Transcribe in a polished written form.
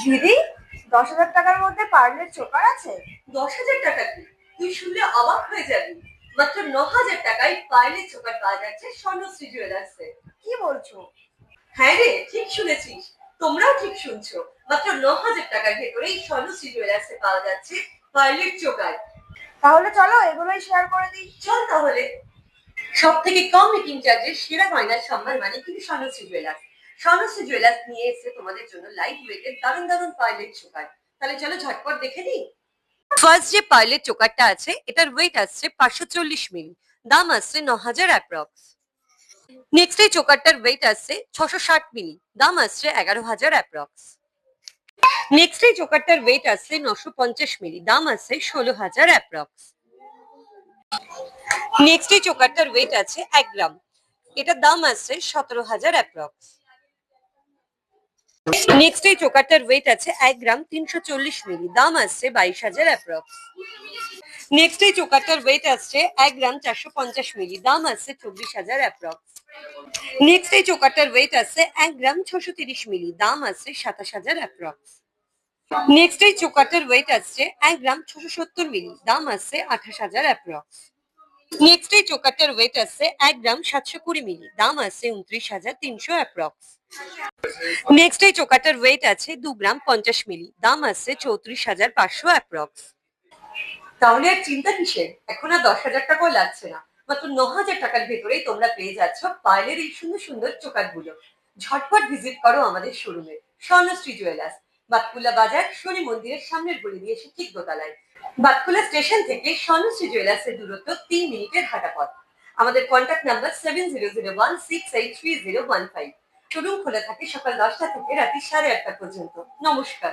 দিদি, 10,000 টাকার মধ্যে পার্লের চোকার আছে? 10,000 টাকা কি? তুই শুনলে অবাক হয়ে যাবি। মাত্র 9,000 টাকায় পার্লের চোকার পাওয়া যাচ্ছে স্বর্ণশ্রী জুয়েলার্সে। কি বলছো? হ্যাঁ রে, ঠিক শুনেছিস। তোমরাও ঠিক শুনছো। মাত্র 9,000 টাকার ভেতরেই স্বর্ণশ্রী জুয়েলার্সে পাওয়া যাচ্ছে পার্লের চোকার। তাহলে চলো এগুলোই শেয়ার করে দিই। চল তাহলে। সব থেকে কম মেকিং চার্জের সেরা গয়নার সম্মান মানে কিন্তু স্বর্ণশ্রী জুয়েলার্স। স্বর্ণশ্রী জুয়েলার্স নিয়ে এসে তোমাদের জন্য লাইট ওয়েটের দারুণ দারুণ পার্লের চোকার। তাহলে চলো ঝটপট দেখে নিই। ফার্স্ট যে পার্লের চোকারটা আছে এটার ওয়েট আসছে 540 মিলি, দাম আসছে 9,000 অ্যাপ্রক্স। নেক্সট এই চোকারটার ওয়েট আসছে 660 মিলি, দাম আসছে 11,000 অ্যাপ্রক্স। নেক্সট এই চোকারটার ওয়েট আসছে 950 মিলি, দাম আসছে 16,000 অ্যাপ্রক্স। নেক্সট এই চোকারটার ওয়েট আছে 1 গ্রাম, এটার দাম আসছে 17,000 অ্যাপ্রক্স। নেক্সট এই চোকারটার ওয়েট আছে 1 গ্রাম 340 মিলি, দাম আসছে 22,000 অ্যাপ্রক্স। নেক্সট এই চোকারটার ওয়েট আসছে 1 গ্রাম 450 মিলি, দাম আসছে 24,000 অ্যাপ্রক্স। নেক্সট এই চোকারটার ওয়েট আসছে 1 গ্রাম 630 মিলি, দাম আসছে 27,000 অ্যাপ্রক্স। নেক্সট এই চোকারটার ওয়েট আসছে 1 গ্রাম 670 মিলি, দাম আসছে 28,000 অ্যাপ্রক্স। নেক্সট এই চোকারটার ওয়েট আসছে 1 গ্রাম 720 মিলি, দাম আসছে 29,300 অ্যাপ্রক্স। নেক্সট এই চোকারটার ওয়েট আছে 2 গ্রাম 50 মিলি, দাম আসছে 34,500 অ্যাপ্রক্স। তাহলে আর চিন্তা কিসের? এখন আর 10,000 টাকাও লাগছে না। মাত্র 9,000 টাকার ভেতরেই তোমরা পেয়ে যাচ্ছ পার্লের এই সুন্দর সুন্দর চোকার গুলো। ঝটপট ভিজিট করো আমাদের শোরুমে, স্বর্ণশ্রী জুয়েলার্স, বাতকুলা বাজার, শনি মন্দিরের সামনের গলি দিয়ে এসে ঠিক দোতলায়। বাতকুলা স্টেশন থেকে স্বর্ণশ্রী জুয়েলার্স এর দূরত্ব 3 মিনিটের হাঁটা পথ। আমাদের কন্ট্যাক্ট নাম্বার 7001683015। শোরুম খোলা থাকে সকাল 10টা থেকে রাত্রি 8:30 পর্যন্ত। নমস্কার।